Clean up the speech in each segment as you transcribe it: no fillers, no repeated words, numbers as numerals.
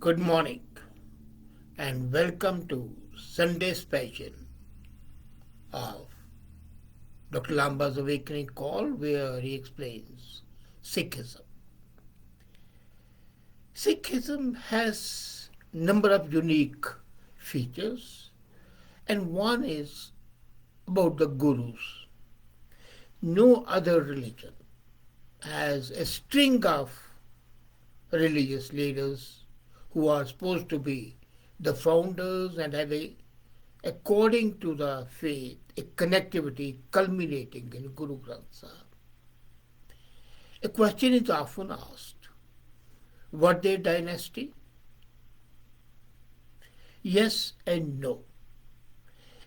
Good morning and welcome to Sunday special of Dr. Lamba's Awakening Call where he explains Sikhism. Sikhism has number of unique features and one is about the gurus. No other religion has a string of religious leaders who are supposed to be the founders and have according to the faith, a connectivity culminating in Guru Granth Sahib. A question is often asked, were they dynasty? Yes and no.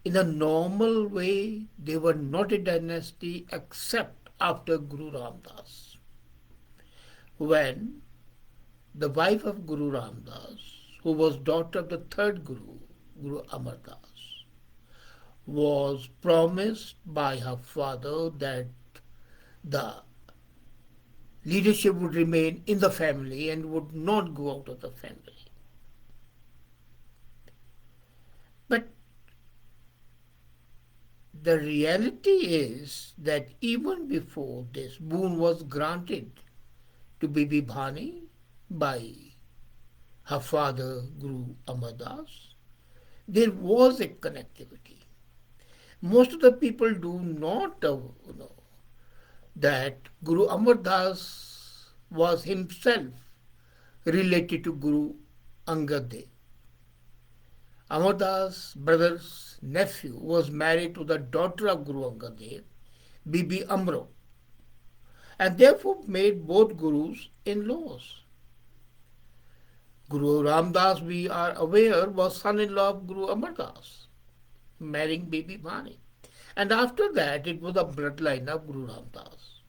In a normal way, they were not a dynasty except after Guru Ram Das. When the wife of Guru Ram Das, who was daughter of the third Guru, Guru Amar Das, was promised by her father that the leadership would remain in the family and would not go out of the family. But the reality is that even before this boon was granted to Bibi Bhani by her father Guru Amar Das, there was a connectivity. Most of the people do not know that Guru Amar Das was himself related to Guru Angad Dev. Amar Das' brother's nephew was married to the daughter of Guru Angad Dev, Bibi Amro, and therefore made both gurus in-laws. Guru Ram Das, we are aware, was son-in-law of Guru Amar Das, marrying Bibi Bhani. And after that, it was the bloodline of Guru Ram Das,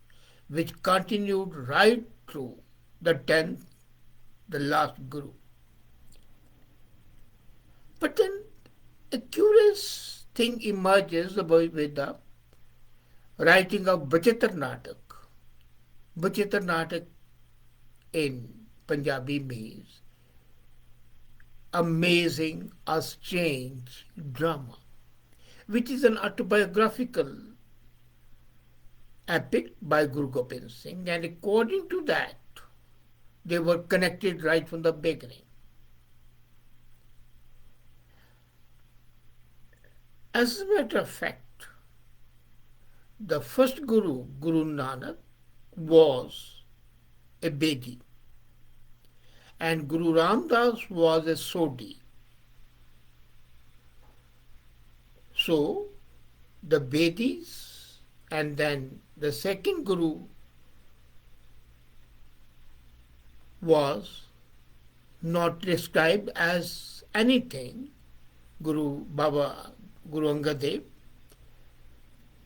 which continued right through the 10th, the last Guru. But then a curious thing emerges with the writing of Bachitar Natak. Bachitar Natak in Punjabi means amazing or strange drama, which is an autobiographical epic by Guru Gobind Singh, and according to that, they were connected right from the beginning. As a matter of fact, the first Guru, Guru Nanak, was a Bedi, and Guru Ram Das was a Sodhi. So, the Bedis and then the second Guru was not described as anything, Guru Baba, Guru Angad Dev,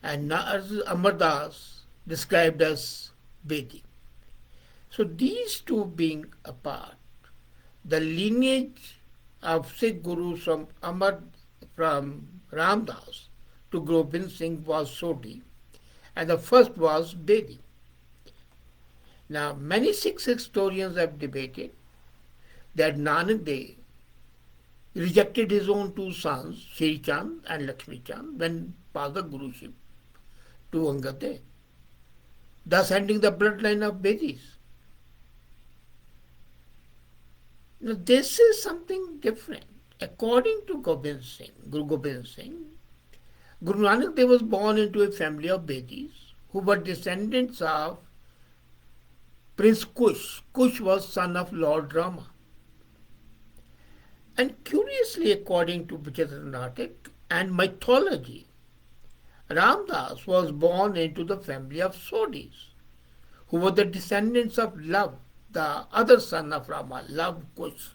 and Amar Das described as Bedi. So these two being apart, the lineage of Sikh Gurus from Ram Das to Guru Gobind Singh was Sodhi, and the first was Bedi. Now, many Sikh historians have debated that Nanak Dev rejected his own two sons, Sri Chand and Lakshmi Chand, when passed the Guruship to Angad Dev, thus ending the bloodline of Bedis. Now, this is something different. According to Gobind Singh, Guru Gobind Singh, Guru Nanak Dev was born into a family of Bedis who were descendants of Prince Kush. Kush was son of Lord Rama. And curiously, according to Bachitar Natak and mythology, Ram Das was born into the family of Sodhis, who were the descendants of Love, the other son of Rama, Love Kush.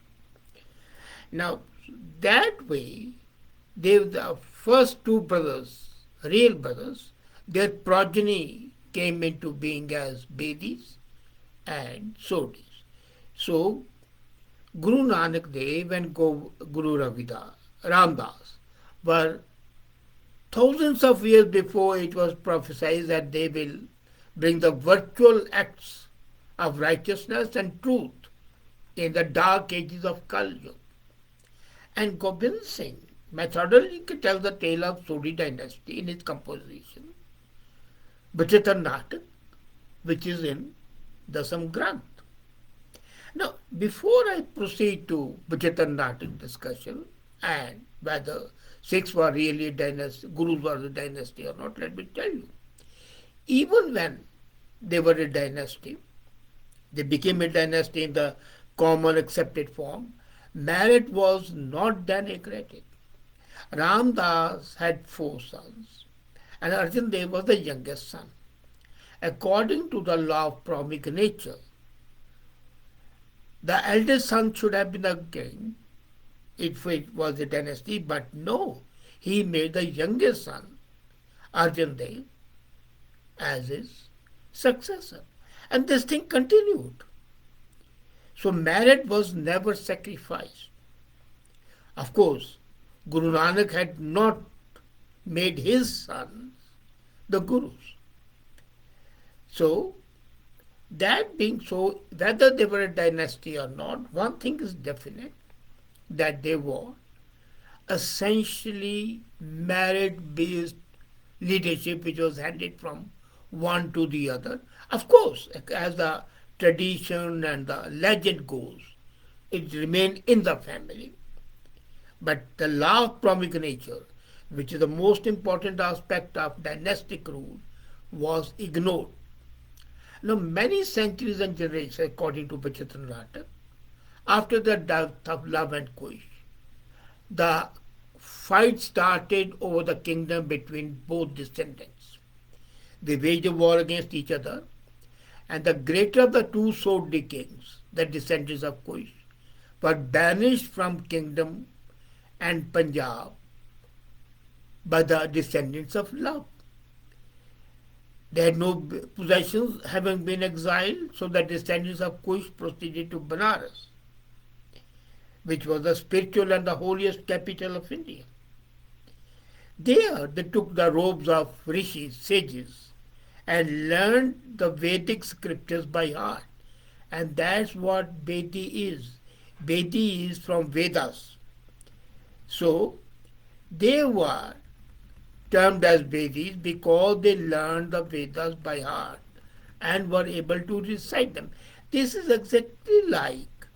Now, that way, the first two brothers, real brothers, their progeny came into being as Bedis and Sodhis. So, Guru Nanak Dev and Guru Ram Das were thousands of years before it was prophesied that they will bring the virtual acts of righteousness and truth in the dark ages of Kali Yuga. And Gobind Singh methodically tells the tale of Sodhi dynasty in his composition, Bachata Natak, which is in Dasam Granth. Now, before I proceed to Bachata Natak discussion and whether Sikhs were really a dynasty, Gurus were a dynasty or not, let me tell you. Even when they were a dynasty, they became a dynasty in the common accepted form, marriage was not denigrated. Ramdas had four sons, and Arjan Dev was the youngest son. According to the law of primogeniture, the eldest son should have been a king if it was a dynasty, but no, he made the youngest son, Arjan Dev, as his successor. And this thing continued. So marriage was never sacrificed. Of course, Guru Nanak had not made his sons the Gurus. So, that being so, whether they were a dynasty or not, one thing is definite, that they were essentially marriage-based leadership which was handed from one to the other. Of course, as the tradition and the legend goes, it remained in the family. But the law of primogeniture, which is the most important aspect of dynastic rule, was ignored. Now, many centuries and generations, according to Bachatan Natak, after the death of Love and Kush, the fight started over the kingdom between both descendants. They waged a war against each other, and the greater of the two Sodhi kings, the descendants of Kush, were banished from kingdom and Punjab by the descendants of Love. They had no possessions, having been exiled, so the descendants of Kush proceeded to Benares, which was the spiritual and the holiest capital of India. There they took the robes of rishis, sages, and learned the Vedic scriptures by heart. And that's what Vedi is. Vedi is from Vedas. So they were termed as Vedis because they learned the Vedas by heart and were able to recite them. This is exactly like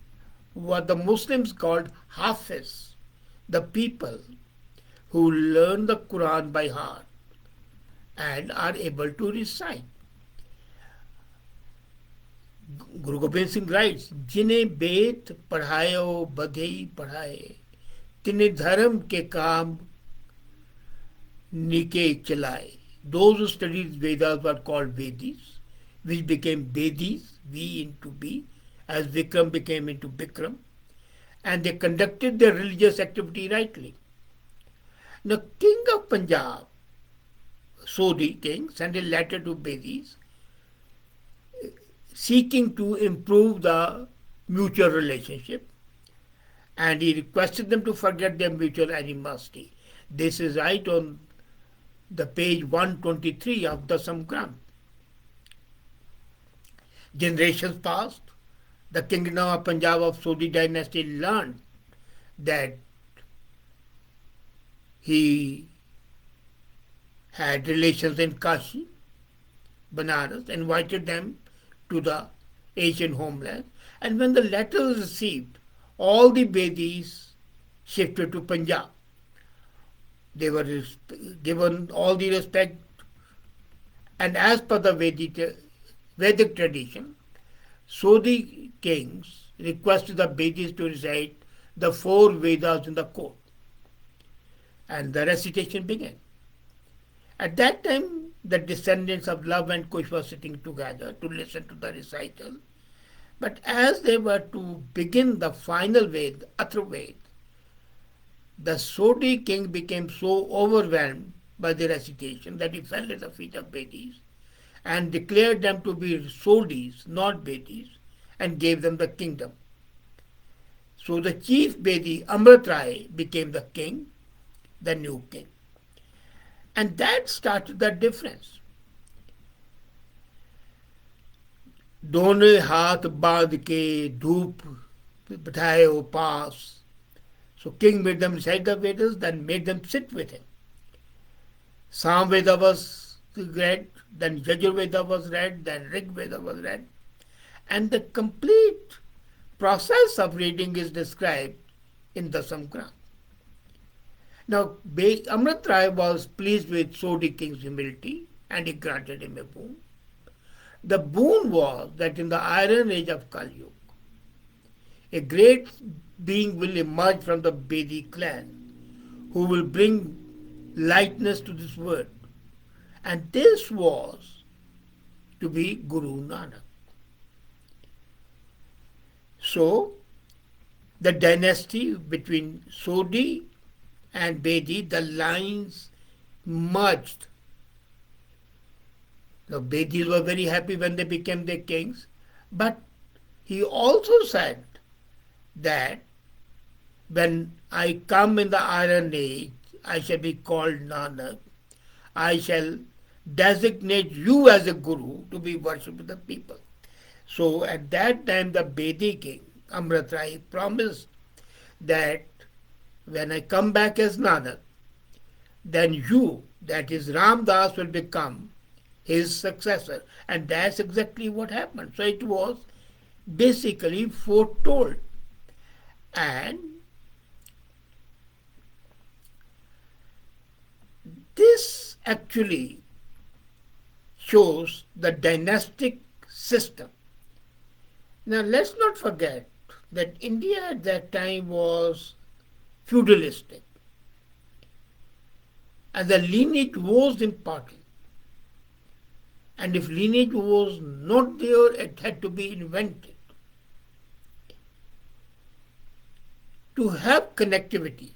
what the Muslims called Hafiz, the people who learn the Quran by heart and are able to recite. Guru Gobind Singh writes, जिन्हें वेद पढ़ायो बधेई पढ़ाए तिन्हें धर्म के काम निके चलाए. Those who studied Vedas were called Vedis, which became Vedis, V into B, as Vikram became into Bikram, and they conducted their religious activity rightly. Now, King of Punjab, Sodhi king, sent a letter to Vedis seeking to improve the mutual relationship, and he requested them to forget their mutual animosity. This is right on the page 123 of the Samgranth. Generations passed. The kingdom of Punjab of Sodhi dynasty learned that he had relations in Kashi, Banaras, invited them to the ancient homeland. And when the letter was received, all the Vedis shifted to Punjab. They were given all the respect, and as per the Vedic tradition, Sodhi kings requested the Vedis to recite the four Vedas in the court, and the recitation began. At that time, the descendants of Love and Kush were sitting together to listen to the recital. But as they were to begin the final Ved, Atharvaved, the Sodhi king became so overwhelmed by the recitation that he fell at the feet of Vedis and declared them to be Sodhis, not Vedis, and gave them the kingdom. So the chief Vedi, Amrit Rai, became the king, the new king. And that started the difference. दोनों हाथ बांध के धूप Bataille or pass. So king made them recite the Vedas, then made them sit with him. Samveda was read, then Yajurveda was read, then Rig Veda was read. And the complete process of reading is described in the Samgranth. Now, Amrit Rai was pleased with Sodhi king's humility and he granted him a boon. The boon was that in the iron age of Kali Yuga, a great being will emerge from the Bedi clan who will bring lightness to this world. And this was to be Guru Nanak. So, the dynasty between Sodhi and Bedi, the lines merged. The Bedis were very happy when they became their kings, but he also said that when I come in the Iron Age, I shall be called Nanak. I shall designate you as a guru to be worshipped with the people. So at that time, the Bedi king, Amrit Rai, promised that when I come back as Nanak, then you, that is Ram Das, will become his successor. And that's exactly what happened. So it was basically foretold. And this actually shows the dynastic system. Now let's not forget that India at that time was feudalistic. And the lineage was important. And if lineage was not there, it had to be invented. To have connectivity,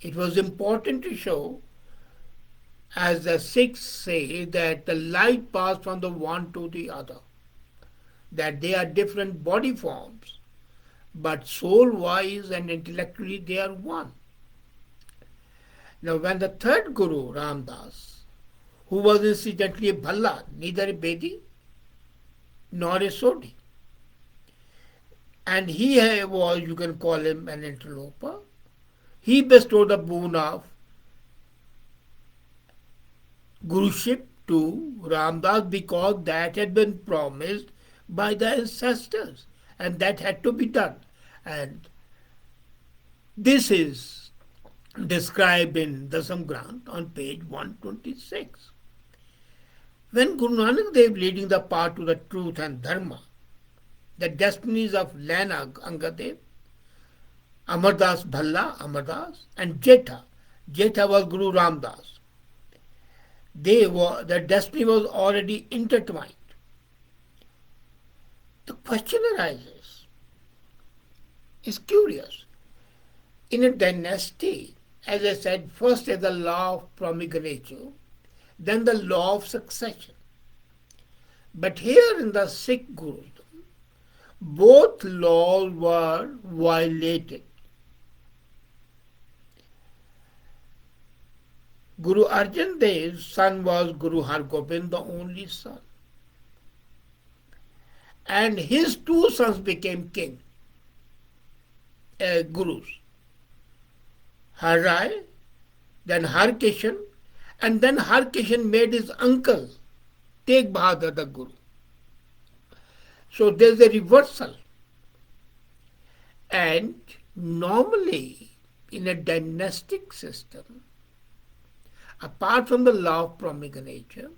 it was important to show, as the Sikhs say, that the light passed from the one to the other, that they are different body forms, but soul-wise and intellectually they are one. Now, when the third Guru, Ram Das, who was incidentally a Bhalla, neither a Bedi nor a Sodhi, and he was, you can call him an interloper, he bestowed the boon of Guruship to Ramdas because that had been promised by the ancestors and that had to be done. And this is described in the Samgranth on page 126. When Guru Nanak Dev leading the path to the truth and dharma, the destinies of Lana Angadev, Amardas Bhalla, Amardas, and Jetha. Jetha was Guru Ramdas. Their destiny was already intertwined. The question arises, is curious. In a dynasty, as I said, first is the law of primogeniture, then the law of succession. But here in the Sikh Gurus, both laws were violated. Guru Arjan Dev's son was Guru Har Gobind, the only son. And his two sons became gurus. Har Rai, then Har Kishan, and then Har Kishan made his uncle Tegh Bahadur the Guru. So there's a reversal. And normally in a dynastic system, apart from the law of primogeniture,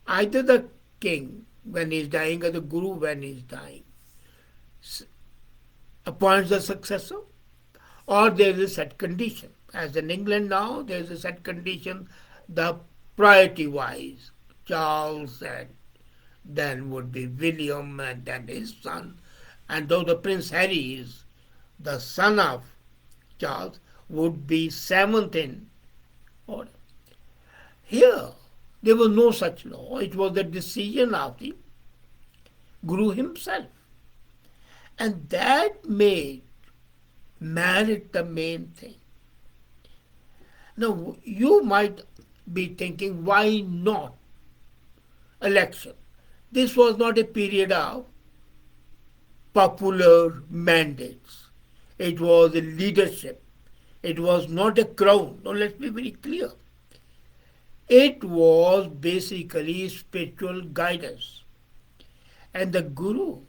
either the king when he is dying or the guru when he is dying appoints the successor, or there is a set condition. As in England now, there is a set condition, the priority wise, Charles, and then would be William, and then his son. And though the Prince Harry is the son of Charles, would be seventh in order. Here, there was no such law. It was the decision of the Guru himself. And that made merit the main thing. Now, you might be thinking, why not election? This was not a period of popular mandates. It was a leadership. It was not a crown. Now let's be very clear. It was basically spiritual guidance. And the Guru,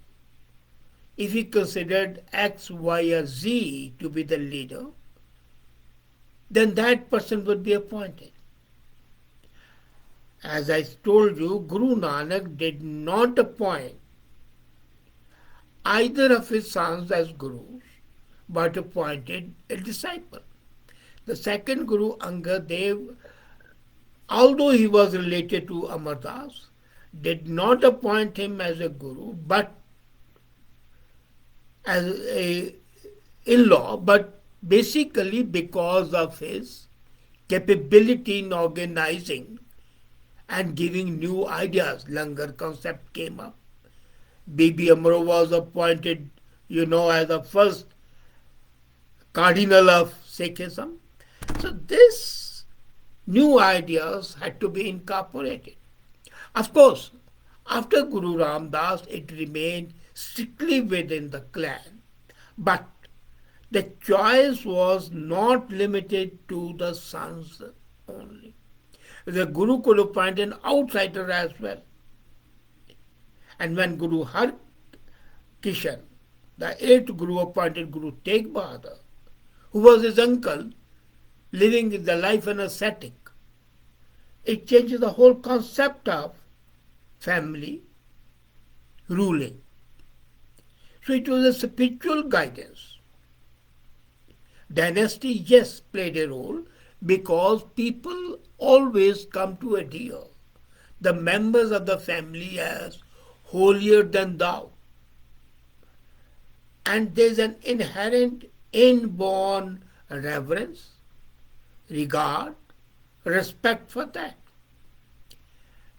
if he considered X, Y, or Z to be the leader, then that person would be appointed. As I told you, Guru Nanak did not appoint either of his sons as gurus, but appointed a disciple. The second Guru, Angad Dev, although he was related to Amar Das, did not appoint him as a guru, but as a in-law, but basically because of his capability in organizing and giving new ideas. Langar concept came up. Bibi Amro was appointed, as the first cardinal of Sikhism. So this new ideas had to be incorporated. Of course, after Guru Ram Das, it remained strictly within the clan. But the choice was not limited to the sons only. The Guru could appoint an outsider as well. And when Guru Har Kishan, the eighth Guru, appointed Guru Tegh Bahadur, who was his uncle, living the life an ascetic, it changes the whole concept of family ruling. So it was a spiritual guidance. Dynasty, yes, played a role because people always come to adhere the members of the family as holier than thou. And there's an inherent inborn reverence, regard, respect for that.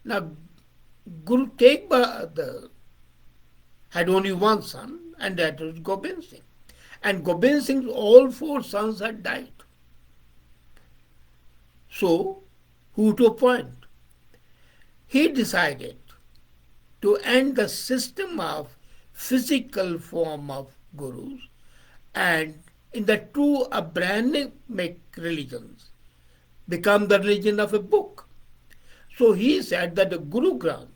Now, Guru Tegh Bahadur had only one son, and that was Gobind Singh. And Gobind Singh's all four sons had died. So, who to appoint? He decided to end the system of physical form of gurus and in the true Abrahamic religions become the religion of a book. So he said that the Guru Granth,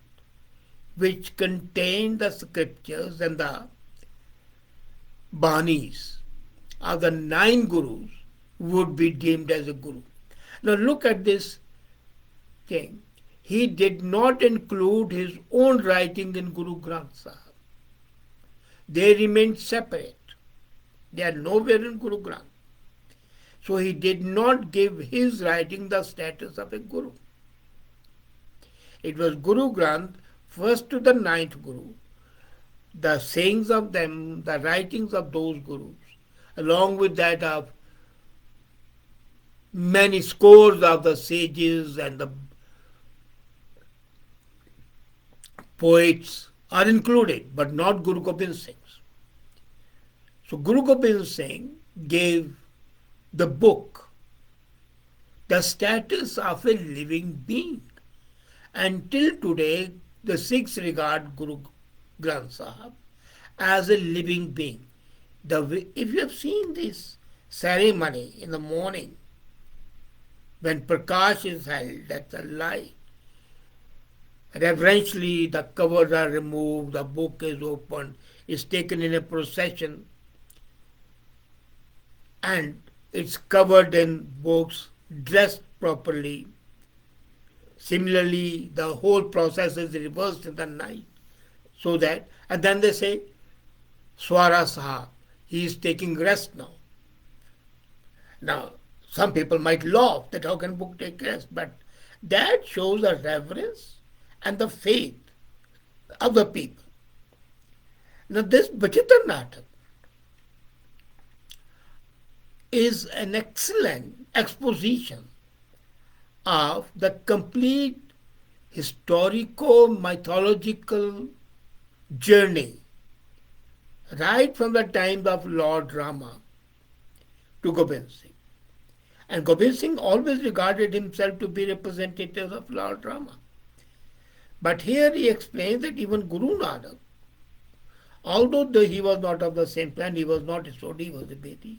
which contained the scriptures and the banis of the 9 gurus, would be deemed as a guru. Now look at this thing. He did not include his own writing in Guru Granth Sahib. They remained separate. They are nowhere in Guru Granth. So he did not give his writing the status of a guru. It was Guru Granth, first to the 9th Guru, the sayings of them, the writings of those gurus, along with that of many scores of the sages and the poets are included, but not Guru Gobind Singh's. So Guru Gobind Singh gave the book the status of a living being. Until today, the Sikhs regard Guru Granth Sahib as a living being. If you have seen this ceremony in the morning, when Prakash is held at the light, reverentially the covers are removed, the book is opened, is taken in a procession, and it's covered in books, dressed properly. Similarly, the whole process is reversed in the night. So that, and then they say, Swara Sahab, he is taking rest now. Now, some people might laugh that how can book take rest, but that shows the reverence and the faith of the people. Now, this Bachitra Natak is an excellent exposition of the complete historico-mythological journey right from the times of Lord Rama to Gobind Singh. And Gobind Singh always regarded himself to be representative of Lord Rama. But here he explains that even Guru Nanak Although he was not of the same clan, he was not his son, he was a Bedi,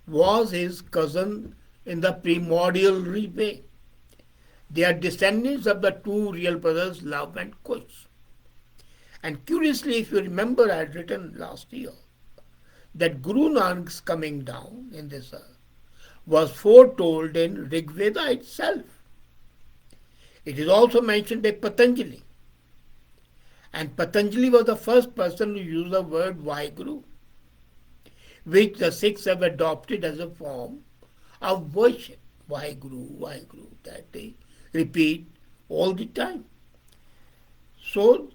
was his cousin in the primordial way. They are descendants of the two real brothers, Love and Kush. And curiously, if you remember, I had written last year that Guru Nanak's coming down in this earth was foretold in Rig Veda itself. It is also mentioned by Patanjali. And Patanjali was the first person to use the word Vaheguru, which the Sikhs have adopted as a form of worship. Vaheguru, Vaheguru, that they repeat all the time. So,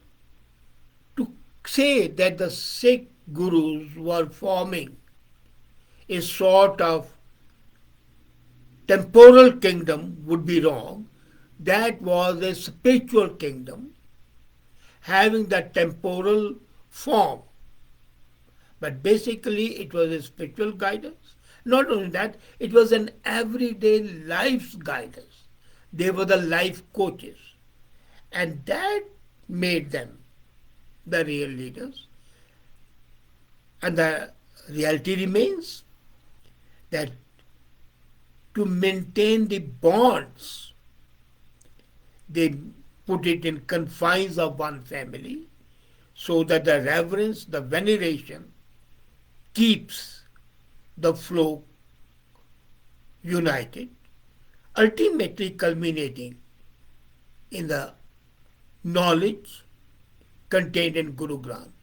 to say that the Sikh gurus were forming a sort of temporal kingdom would be wrong. That was a spiritual kingdom having the temporal form. But basically, it was a spiritual guidance. Not only that, it was an everyday life's guidance. They were the life coaches. And that made them the real leaders. And the reality remains that to maintain the bonds, they put it in confines of one family so that the reverence, the veneration keeps the flow united, ultimately culminating in the knowledge contained in Guru Granth.